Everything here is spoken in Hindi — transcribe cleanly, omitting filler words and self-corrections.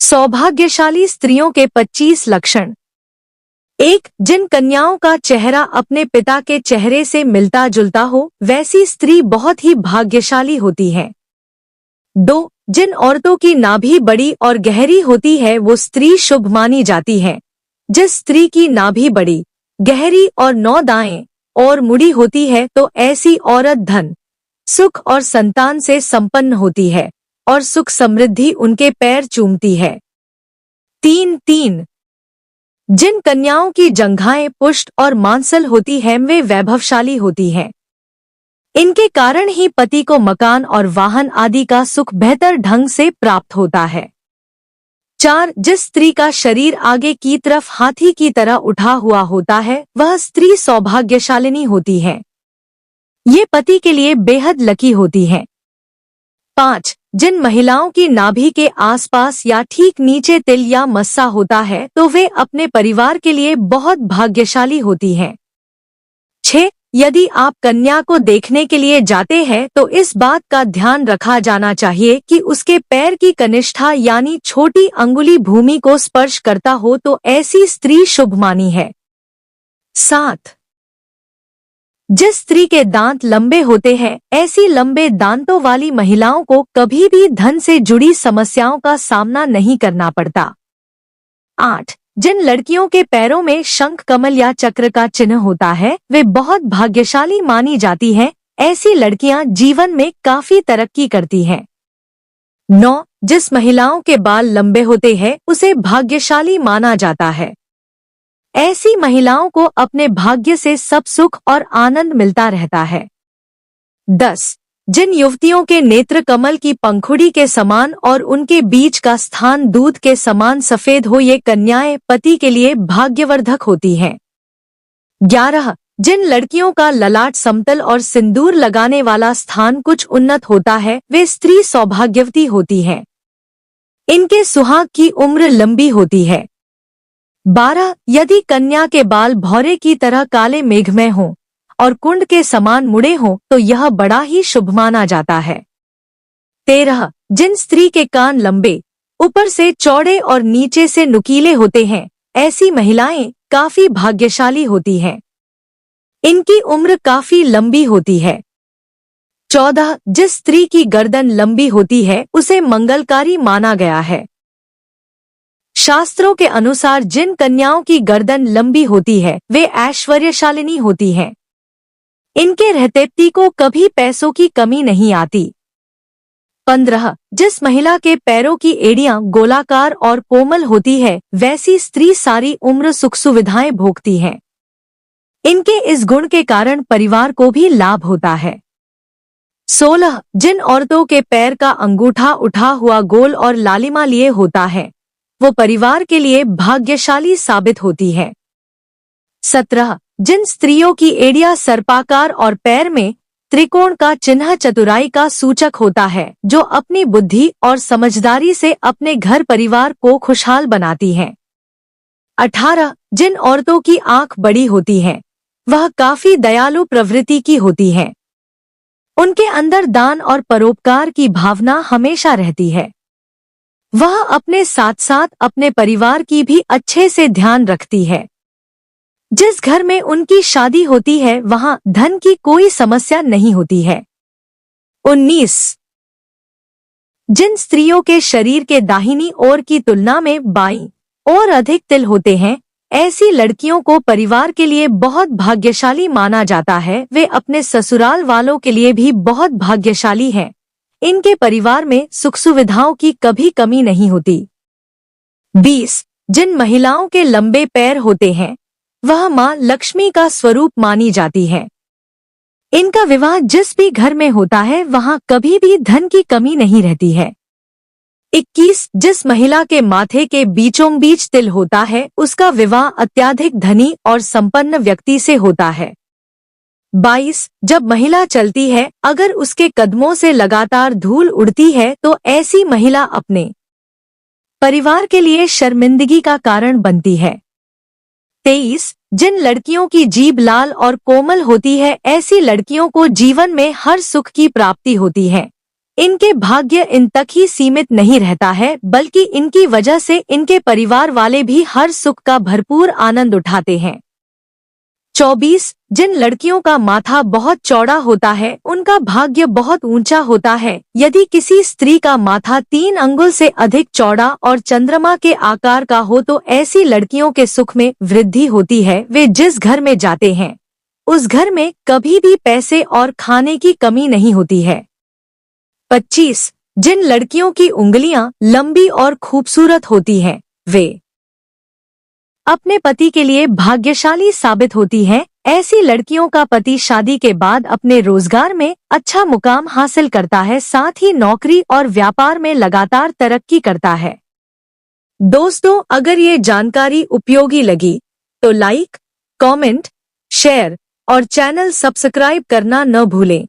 सौभाग्यशाली स्त्रियों के 25 लक्षण। 1. जिन कन्याओं का चेहरा अपने पिता के चेहरे से मिलता जुलता हो, वैसी स्त्री बहुत ही भाग्यशाली होती है। 2. जिन औरतों की नाभि बड़ी और गहरी होती है, वो स्त्री शुभ मानी जाती है। जिस स्त्री की नाभि बड़ी, गहरी और 9 दाएं और मुड़ी होती है, तो ऐसी औरत धन, सुख और संतान से संपन्न होती है और सुख समृद्धि उनके पैर चूमती है। 3. जिन कन्याओं की जंघाएं पुष्ट और मांसल होती हैं, वे वैभवशाली होती हैं। इनके कारण ही पति को मकान और वाहन आदि का सुख बेहतर ढंग से प्राप्त होता है। 4. जिस स्त्री का शरीर आगे की तरफ हाथी की तरह उठा हुआ होता है, वह स्त्री सौभाग्यशालिनी होती है। ये पति के लिए बेहद लकी होती है। 5. जिन महिलाओं की नाभि के आसपास या ठीक नीचे तिल या मस्सा होता है, तो वे अपने परिवार के लिए बहुत भाग्यशाली होती हैं। 6. यदि आप कन्या को देखने के लिए जाते हैं, तो इस बात का ध्यान रखा जाना चाहिए कि उसके पैर की कनिष्ठा यानी छोटी अंगुली भूमि को स्पर्श करता हो, तो ऐसी स्त्री शुभ मानी है। 7. जिस स्त्री के दांत लंबे होते हैं, ऐसी लंबे दांतों वाली महिलाओं को कभी भी धन से जुड़ी समस्याओं का सामना नहीं करना पड़ता। 8. जिन लड़कियों के पैरों में शंख, कमल या चक्र का चिन्ह होता है, वे बहुत भाग्यशाली मानी जाती हैं। ऐसी लड़कियां जीवन में काफी तरक्की करती हैं। 9. जिस महिलाओं के बाल लंबे होते हैं, उसे भाग्यशाली माना जाता है। ऐसी महिलाओं को अपने भाग्य से सब सुख और आनंद मिलता रहता है। 10. जिन युवतियों के नेत्र कमल की पंखुड़ी के समान और उनके बीच का स्थान दूध के समान सफेद हो, ये कन्याएं पति के लिए भाग्यवर्धक होती हैं। 11. जिन लड़कियों का ललाट समतल और सिंदूर लगाने वाला स्थान कुछ उन्नत होता है, वे स्त्री सौभाग्यवती होती हैं। इनके सुहाग की उम्र लंबी होती है। 12. यदि कन्या के बाल भौरे की तरह काले मेघमय हों और कुंड के समान मुड़े हों, तो यह बड़ा ही शुभ माना जाता है। 13. जिन स्त्री के कान लंबे, ऊपर से चौड़े और नीचे से नुकीले होते हैं, ऐसी महिलाएं काफी भाग्यशाली होती हैं। इनकी उम्र काफी लंबी होती है। 14. जिस स्त्री की गर्दन लंबी होती है, उसे मंगलकारी माना गया है। शास्त्रों के अनुसार जिन कन्याओं की गर्दन लंबी होती है, वे ऐश्वर्यशालिनी होती हैं। इनके रहते पति को कभी पैसों की कमी नहीं आती। 15. जिस महिला के पैरों की एड़ियां गोलाकार और कोमल होती है, वैसी स्त्री सारी उम्र सुख सुविधाएं भोगती हैं। इनके इस गुण के कारण परिवार को भी लाभ होता है। 16. जिन औरतों के पैर का अंगूठा उठा हुआ गोल और लालिमा लिए होता है, वो परिवार के लिए भाग्यशाली साबित होती है। 17. जिन स्त्रियों की एड़ियां सर्पाकार और पैर में त्रिकोण का चिन्ह चतुराई का सूचक होता है, जो अपनी बुद्धि और समझदारी से अपने घर परिवार को खुशहाल बनाती हैं। 18. जिन औरतों की आंख बड़ी होती है, वह काफी दयालु प्रवृत्ति की होती हैं। उनके अंदर दान और परोपकार की भावना हमेशा रहती है। वह अपने साथ साथ अपने परिवार की भी अच्छे से ध्यान रखती है। जिस घर में उनकी शादी होती है, वहां धन की कोई समस्या नहीं होती है। 19. जिन स्त्रियों के शरीर के दाहिनी ओर की तुलना में बाईं ओर अधिक तिल होते हैं, ऐसी लड़कियों को परिवार के लिए बहुत भाग्यशाली माना जाता है। वे अपने ससुराल वालों के लिए भी बहुत भाग्यशाली हैं। इनके परिवार में सुख सुविधाओं की कभी कमी नहीं होती। 20. जिन महिलाओं के लंबे पैर होते हैं, वह मां लक्ष्मी का स्वरूप मानी जाती है। इनका विवाह जिस भी घर में होता है, वहां कभी भी धन की कमी नहीं रहती है। 21. जिस महिला के माथे के बीचों बीच तिल होता है, उसका विवाह अत्यधिक धनी और संपन्न व्यक्ति से होता है। 22. जब महिला चलती है, अगर उसके कदमों से लगातार धूल उड़ती है, तो ऐसी महिला अपने परिवार के लिए शर्मिंदगी का कारण बनती है। 23. जिन लड़कियों की जीभ लाल और कोमल होती है, ऐसी लड़कियों को जीवन में हर सुख की प्राप्ति होती है। इनके भाग्य इन तक ही सीमित नहीं रहता है, बल्कि इनकी वजह से इनके परिवार वाले भी हर सुख का भरपूर आनंद उठाते हैं। 24 जिन लड़कियों का माथा बहुत चौड़ा होता है उनका भाग्य बहुत ऊंचा होता है। यदि किसी स्त्री का माथा 3 अंगुल से अधिक चौड़ा और चंद्रमा के आकार का हो तो ऐसी लड़कियों के सुख में वृद्धि होती है। वे जिस घर में जाते हैं उस घर में कभी भी पैसे और खाने की कमी नहीं होती है। 25 जिन लड़कियों की उंगलियां लंबी और खूबसूरत होती हैं, वे अपने पति के लिए भाग्यशाली साबित होती हैं। ऐसी लड़कियों का पति शादी के बाद अपने रोजगार में अच्छा मुकाम हासिल करता है, साथ ही नौकरी और व्यापार में लगातार तरक्की करता है। दोस्तों, अगर ये जानकारी उपयोगी लगी तो लाइक, कमेंट, शेयर और चैनल सब्सक्राइब करना न भूलें।